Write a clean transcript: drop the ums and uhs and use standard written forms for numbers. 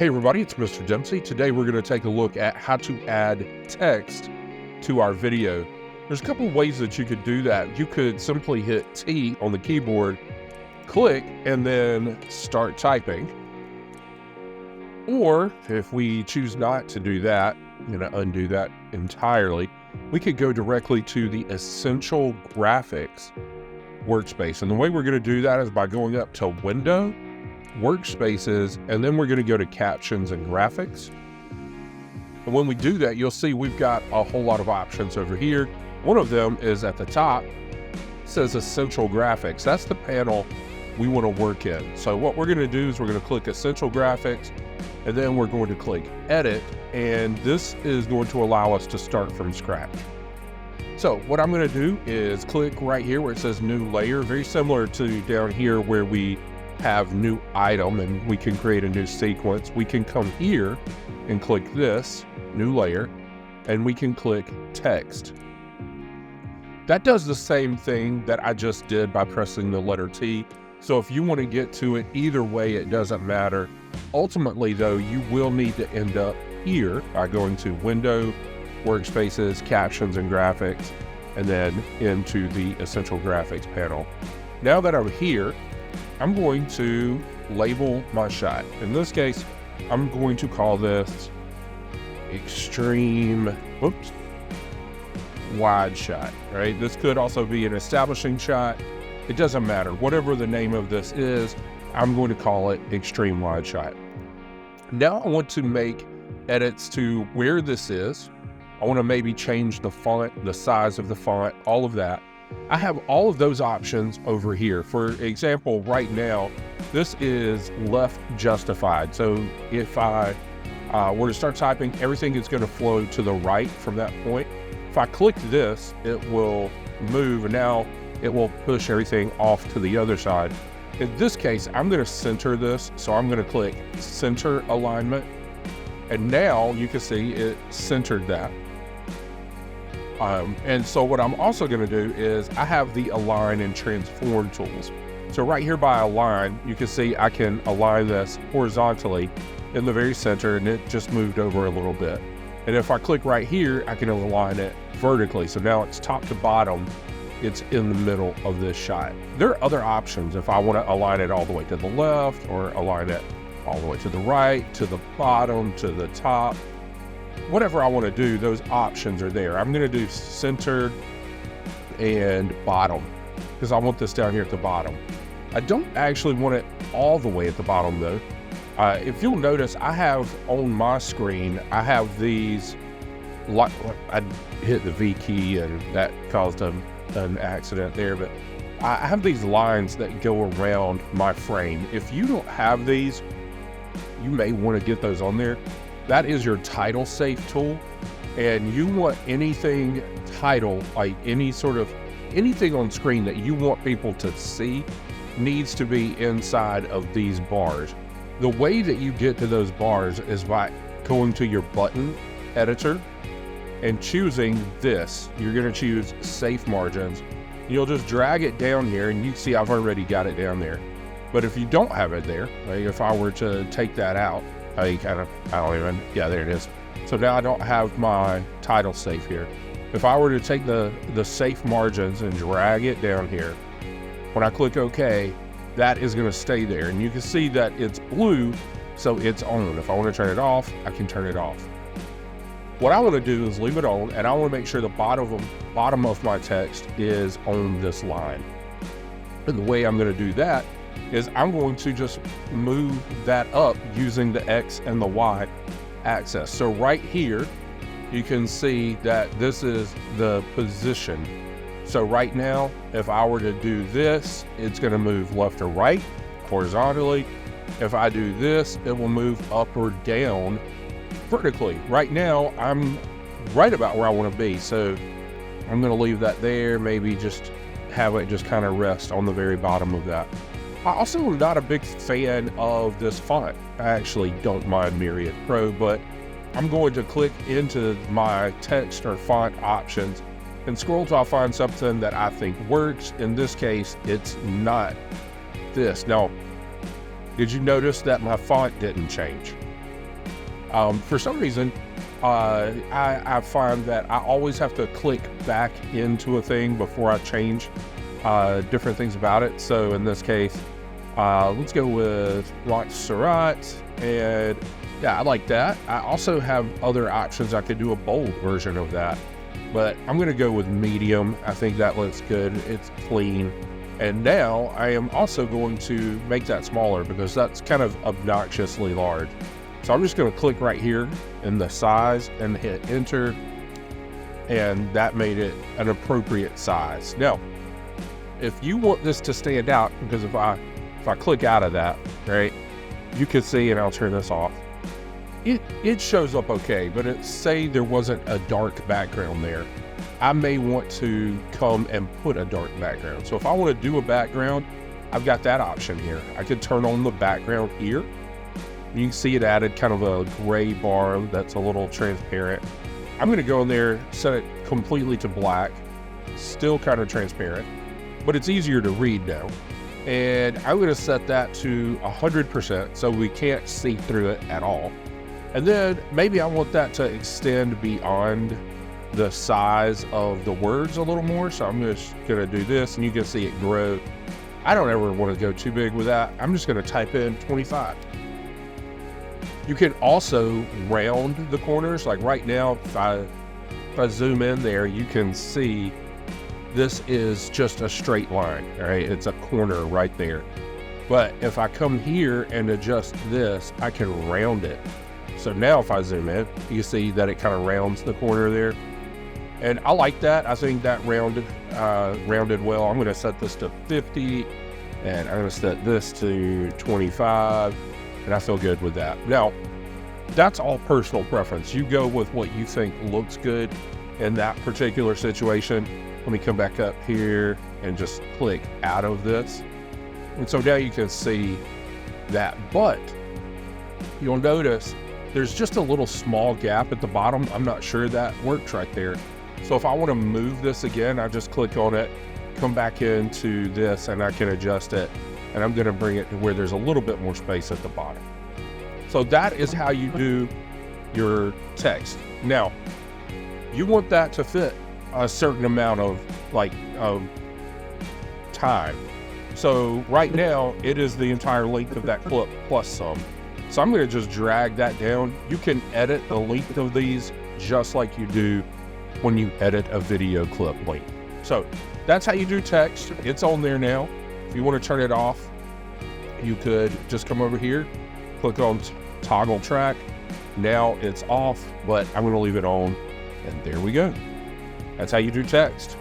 Hey everybody, it's Mr. Dempsey. Today we're going to take a look at how to add text to our video. There's a couple of ways that you could do that. You could simply hit T on the keyboard, click, and then start typing. Or if we choose not to do that, I'm going to undo that entirely, we could go directly to the Essential Graphics workspace. And the way we're going to do that is by going up to Window, Workspaces, and then we're going to go to Captions and Graphics. And when we do that, you'll see we've got a whole lot of options over here. One of them is at the top. It says Essential Graphics. That's the panel we want to work in. So what we're going to do is we're going to click Essential Graphics, and then we're going to click Edit, and this is going to allow us to start from scratch. So what I'm going to do is click right here where it says New Layer, very similar to down here where we have new item and we can create a new sequence. We can come here and click this new layer and we can click text. That does the same thing that I just did by pressing the letter T. So if you want to get to it either way, it doesn't matter. Ultimately though, you will need to end up here by going to Window, Workspaces, Captions and Graphics, and then into the Essential Graphics panel. Now that I'm here, I'm going to label my shot. In this case, I'm going to call this Extreme, Wide Shot, right? This could also be an establishing shot. It doesn't matter. Whatever the name of this is, I'm going to call it Extreme Wide Shot. Now I want to make edits to where this is. I want to maybe change the font, the size of the font, all of that. I have all of those options over here. For example, right now, this is left justified. So if I were to start typing, everything is going to flow to the right from that point. If I click this, it will move, and now it will push everything off to the other side. In this case, I'm going to center this. So I'm going to click Center Alignment. And now you can see it centered that. And so what I'm also going to do is I have the Align and Transform tools. So right here by Align, you can see I can align this horizontally in the very center, and it just moved over a little bit. And if I click right here, I can align it vertically. So now it's top to bottom. It's in the middle of this shot. There are other options if I want to align it all the way to the left or align it all the way to the right, to the bottom, to the top. Whatever I want to do, those options are there. I'm going to do centered and bottom because I want this down here at the bottom. I don't actually want it all the way at the bottom though. If you'll notice, I have on my screen, I have these, I hit the V key and that caused an accident there, but I have these lines that go around my frame. If you don't have these, you may want to get those on there. That is your title safe tool, and you want anything title, like anything on screen that you want people to see needs to be inside of these bars. The way that you get to those bars is by going to your button editor and choosing this. You're going to choose safe margins. You'll just drag it down here and you see I've already got it down there. But if you don't have it there, like if I were to take that out, there it is. So now I don't have my title safe here. If I were to take the safe margins and drag it down here, when I click OK, that is going to stay there. And you can see that it's blue, so it's on. If I want to turn it off, I can turn it off. What I want to do is leave it on, and I want to make sure the bottom of my text is on this line. And the way I'm going to do that is I'm going to just move that up using the X and the Y axis. So right here, you can see that this is the position. So right now, if I were to do this, it's going to move left or right, horizontally. If I do this, it will move up or down vertically. Right now, I'm right about where I want to be. So I'm going to leave that there, maybe just have it just kind of rest on the very bottom of that. I also am not a big fan of this font. I actually don't mind Myriad Pro, but I'm going to click into my text or font options and scroll till I find something that I think works. In this case, it's not this. Now, did you notice that my font didn't change? For some reason, I find that I always have to click back into a thing before I change different things about it. So in this case, let's go with Montserrat, and yeah, I like that. I also have other options. I could do a bold version of that, but I'm going to go with medium. I think that looks good. It's clean. And now I am also going to make that smaller because that's kind of obnoxiously large. So I'm just going to click right here in the size and hit enter, and that made it an appropriate size. Now, if you want this to stand out, because if I click out of that, right, you can see, and I'll turn this off, it shows up okay, but say there wasn't a dark background there. I may want to come and put a dark background. So if I want to do a background, I've got that option here. I could turn on the background here. You can see it added kind of a gray bar that's a little transparent. I'm going to go in there, set it completely to black, still kind of transparent, but it's easier to read now. And I'm going to set that to 100% so we can't see through it at all. And then maybe I want that to extend beyond the size of the words a little more. So I'm just going to do this, and you can see it grow. I don't ever want to go too big with that. I'm just going to type in 25. You can also round the corners. Like right now, if I zoom in there, you can see this is just a straight line, all right? It's a corner right there. But if I come here and adjust this, I can round it. So now if I zoom in, you see that it kind of rounds the corner there. And I like that. I think that rounded well. I'm going to set this to 50, and I'm going to set this to 25, and I feel good with that. Now, that's all personal preference. You go with what you think looks good in that particular situation. Let me come back up here and just click out of this. And so now you can see that, but you'll notice there's just a little small gap at the bottom. I'm not sure that works right there. So if I want to move this again, I just click on it, come back into this, and I can adjust it. And I'm going to bring it to where there's a little bit more space at the bottom. So that is how you do your text. Now, you want that to fit a certain amount of time. So right now, it is the entire length of that clip plus some. So I'm going to just drag that down. You can edit the length of these just like you do when you edit a video clip length. So that's how you do text. It's on there now. If you want to turn it off, you could just come over here, click on toggle track. Now it's off, but I'm going to leave it on, and there we go. That's how you do text.